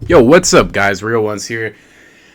Yo, what's up, guys? Real Ones here.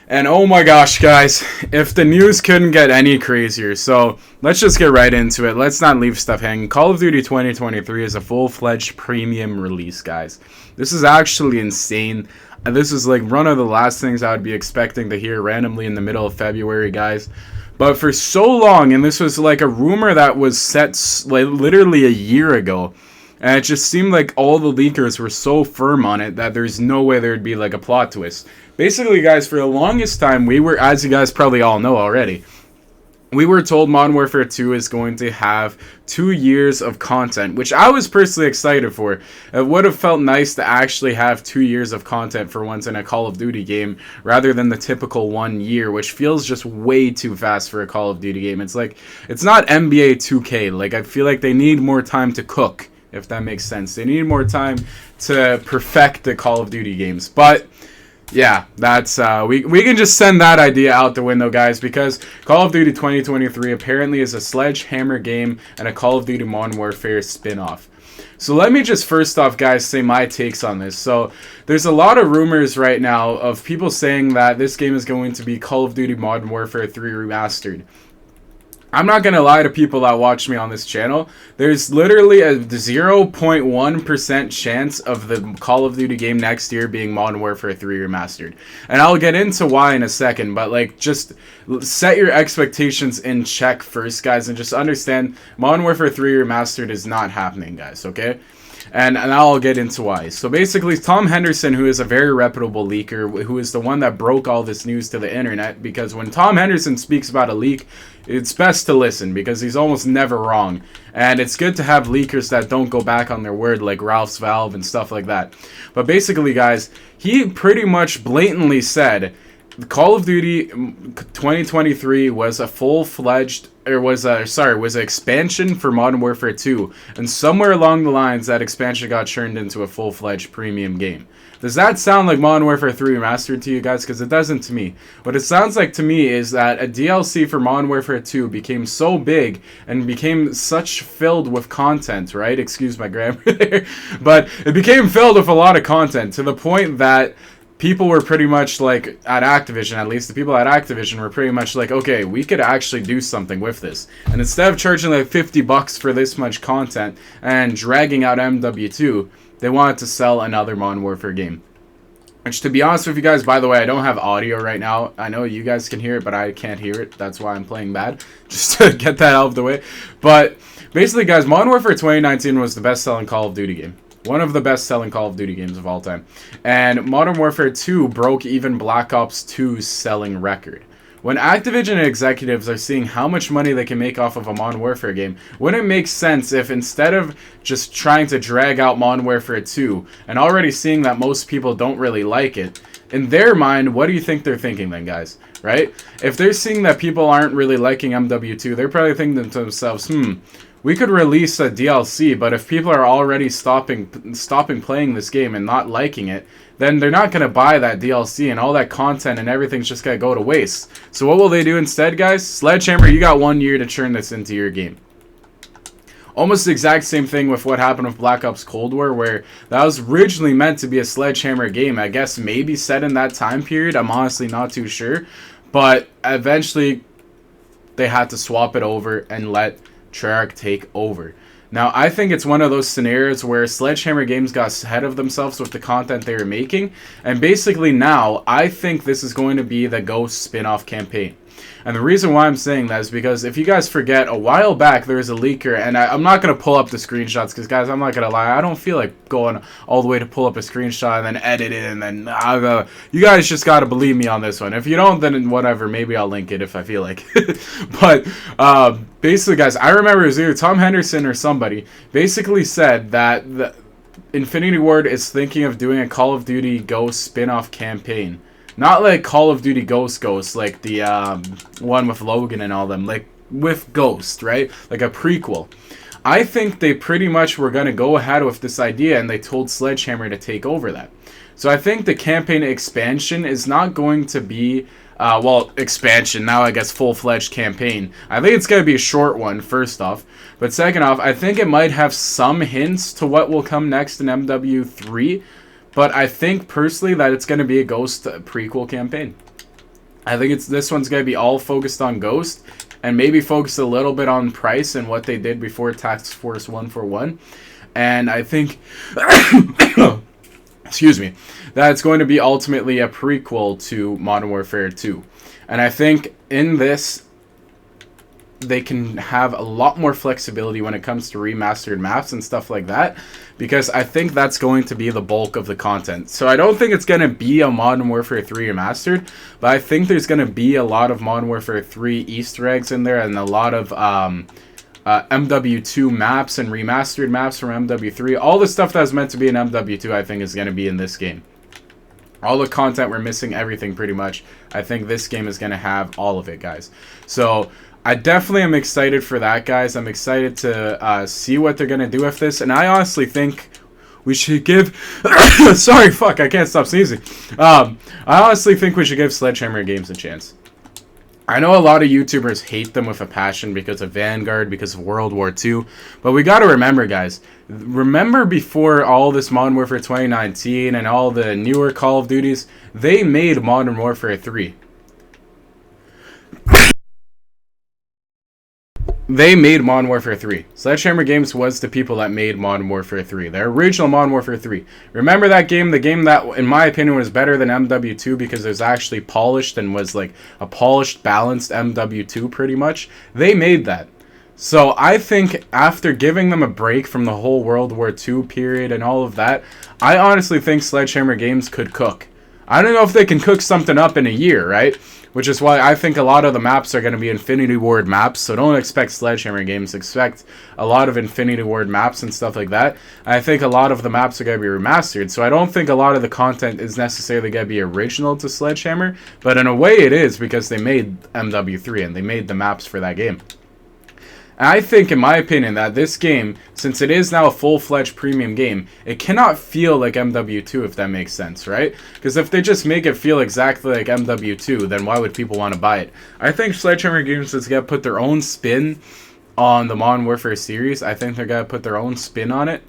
And oh my gosh, guys, if the news couldn't get any crazier, so let's just get right into it. Let's not leave stuff hanging. Call of Duty 2023 is a full-fledged premium release, guys. This is actually insane. This is like one of the last things I would be expecting to hear randomly in the middle of February, guys. But for so long, and this was like a rumor that was set like literally a year ago, and it just seemed like all the leakers were so firm on it that there's no way there'd be like a plot twist. Basically, guys, for the longest time, we were, as you guys probably all know already, we were told Modern Warfare 2 is going to have 2 years of content, which I was personally excited for. It would have felt nice to actually have 2 years of content for once in a Call of Duty game, rather than the typical 1 year, which feels just way too fast for a Call of Duty game. It's like, it's not NBA 2K. Like, I feel like they need more time to cook, if that makes sense. They need more time to perfect the Call of Duty games. But yeah, that's we can just send that idea out the window, guys, because Call of Duty 2023 apparently is a Sledgehammer game and a Call of Duty Modern Warfare spin-off. So let me just first off, guys, say my takes on this. So there's a lot of rumors right now of people saying that this game is going to be Call of Duty Modern Warfare 3 Remastered. I'm not going to lie to people that watch me on this channel. There's literally a 0.1% chance of the Call of Duty game next year being Modern Warfare 3 Remastered. And I'll get into why in a second, but like, just set your expectations in check first, guys, and just understand Modern Warfare 3 Remastered is not happening, guys, okay? And I'll get into why. So basically, Tom Henderson, who is a very reputable leaker, who is the one that broke all this news to the internet, because when Tom Henderson speaks about a leak, it's best to listen, because he's almost never wrong. And it's good to have leakers that don't go back on their word, like Ralph's Valve and stuff like that. But basically, guys, he pretty much blatantly said Call of Duty 2023 was a full-fledged, was an expansion for Modern Warfare 2, and somewhere along the lines that expansion got turned into a full-fledged premium game. Does that sound like Modern Warfare 3 Remastered to you guys? Because it doesn't to me. What it sounds like to me is that a DLC for Modern Warfare 2 became so big and became such filled with content, right? Excuse my grammar there. But it became filled with a lot of content to the point that people were pretty much like, at Activision at least, the people at Activision were pretty much like, okay, we could actually do something with this. And instead of charging like $50 for this much content and dragging out MW2, they wanted to sell another Modern Warfare game. Which, to be honest with you guys, by the way, I don't have audio right now. I know you guys can hear it, but I can't hear it. That's why I'm playing bad. Just to get that out of the way. But basically, guys, Modern Warfare 2019 was the best-selling Call of Duty game. One of the best-selling Call of Duty games of all time. And Modern Warfare 2 broke even Black Ops 2's selling record. When Activision executives are seeing how much money they can make off of a Modern Warfare game, wouldn't it make sense if instead of just trying to drag out Modern Warfare 2, and already seeing that most people don't really like it, in their mind, what do you think they're thinking then, guys? Right? If they're seeing that people aren't really liking MW2, they're probably thinking to themselves, we could release a DLC, but if people are already stopping playing this game and not liking it, then they're not going to buy that DLC, and all that content and everything's just going to go to waste. So what will they do instead, guys? Sledgehammer, you got 1 year to turn this into your game. Almost the exact same thing with what happened with Black Ops Cold War, where that was originally meant to be a Sledgehammer game. I guess maybe set in that time period. I'm honestly not too sure. But eventually, they had to swap it over and let Treyarch take over. Now, I think it's one of those scenarios where Sledgehammer Games got ahead of themselves with the content they were making, and basically now, I think this is going to be the Ghost spin-off campaign. And the reason why I'm saying that is because if you guys forget, a while back there was a leaker, and I'm not going to pull up the screenshots because, guys, I'm not going to lie, I don't feel like going all the way to pull up a screenshot and then edit it, and then you guys just got to believe me on this one. If you don't, then whatever, maybe I'll link it if I feel like. But basically, guys, I remember it was either Tom Henderson or somebody basically said that the Infinity Ward is thinking of doing a Call of Duty Ghost spin-off campaign. Not like Call of Duty Ghost, like the one with Logan and all them. Like with Ghost, right? Like a prequel. I think they pretty much were going to go ahead with this idea, and they told Sledgehammer to take over that. So I think the campaign expansion is not going to be, expansion, now I guess full-fledged campaign. I think it's going to be a short one, first off. But second off, I think it might have some hints to what will come next in MW3. But I think personally that it's going to be a Ghost prequel campaign. I think this one's going to be all focused on Ghost, and maybe focus a little bit on Price and what they did before Task Force 141. And I think, excuse me, that it's going to be ultimately a prequel to Modern Warfare 2. And I think in this, they can have a lot more flexibility when it comes to remastered maps and stuff like that, because I think that's going to be the bulk of the content. So I don't think it's going to be a Modern Warfare 3 remastered, but I think there's going to be a lot of Modern Warfare 3 Easter eggs in there, and a lot of MW2 maps and remastered maps from MW3. All the stuff that was meant to be in MW2 I think is going to be in this game. All the content we're missing, everything pretty much. I think this game is going to have all of it, guys. So I definitely am excited for that, guys. I'm excited to see what they're going to do with this. And I honestly think we should give... Sorry, fuck, I can't stop sneezing. I honestly think we should give Sledgehammer Games a chance. I know a lot of YouTubers hate them with a passion because of Vanguard, because of World War II. But we got to remember, guys. Remember before all this Modern Warfare 2019 and all the newer Call of Duties, they made Modern Warfare 3. They made Modern Warfare 3. Sledgehammer Games was the people that made Modern Warfare 3. The original Modern Warfare 3. Remember that game? The game that, in my opinion, was better than MW2 because it was actually polished and was like a polished, balanced MW2 pretty much. They made that. So I think after giving them a break from the whole World War II period and all of that, I honestly think Sledgehammer Games could cook. I don't know if they can cook something up in a year, right? Which is why I think a lot of the maps are going to be Infinity Ward maps. So don't expect Sledgehammer Games. Expect a lot of Infinity Ward maps and stuff like that. I think a lot of the maps are going to be remastered. So I don't think a lot of the content is necessarily going to be original to Sledgehammer. But in a way it is, because they made MW3 and they made the maps for that game. I think, in my opinion, that this game, since it is now a full-fledged premium game, it cannot feel like MW2, if that makes sense, right? Because if they just make it feel exactly like MW2, then why would people want to buy it? I think Sledgehammer Games is going to put their own spin on the Modern Warfare series. I think they're going to put their own spin on it.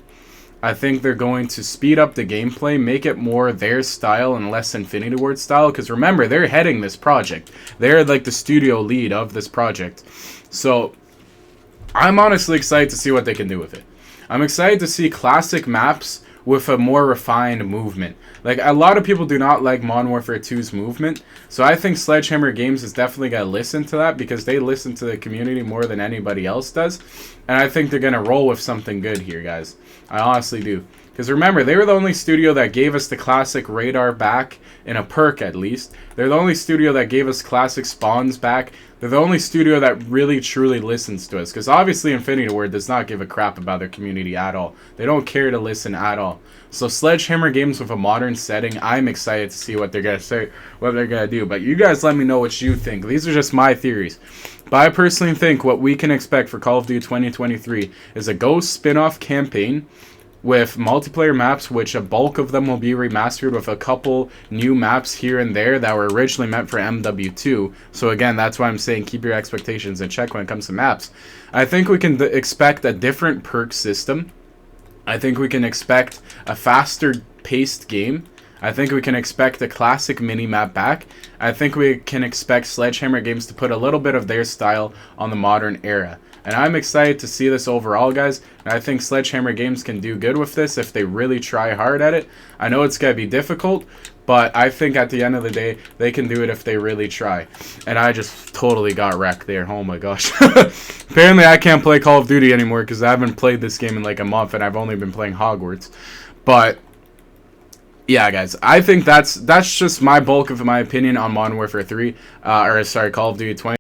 I think they're going to speed up the gameplay, make it more their style and less Infinity Ward style. Because remember, they're heading this project. They're like the studio lead of this project. So I'm honestly excited to see what they can do with it. I'm excited to see classic maps with a more refined movement. Like, a lot of people do not like Modern Warfare 2's movement, so I think Sledgehammer Games is definitely going to listen to that, because they listen to the community more than anybody else does, and I think they're going to roll with something good here, guys. I honestly do. Because remember, they were the only studio that gave us the classic radar back, in a perk at least. They're the only studio that gave us classic spawns back. They're the only studio that really truly listens to us. Because obviously Infinity Ward does not give a crap about their community at all. They don't care to listen at all. So Sledgehammer Games with a modern setting, I'm excited to see what they're going to say, what they're going to do. But you guys let me know what you think. These are just my theories. But I personally think what we can expect for Call of Duty 2023 is a Ghost spin-off campaign with multiplayer maps, which a bulk of them will be remastered with a couple new maps here and there that were originally meant for MW2. So again, that's why I'm saying keep your expectations in check when it comes to maps. I think we can expect a different perk system. I think we can expect a faster paced game. I think we can expect a classic mini-map back. I think we can expect Sledgehammer Games to put a little bit of their style on the modern era. And I'm excited to see this overall, guys. And I think Sledgehammer Games can do good with this if they really try hard at it. I know it's going to be difficult, but I think at the end of the day, they can do it if they really try. And I just totally got wrecked there. Oh my gosh. Apparently I can't play Call of Duty anymore because I haven't played this game in like a month and I've only been playing Hogwarts. But yeah, guys, I think that's just my bulk of my opinion on Modern Warfare 3, Call of Duty 20.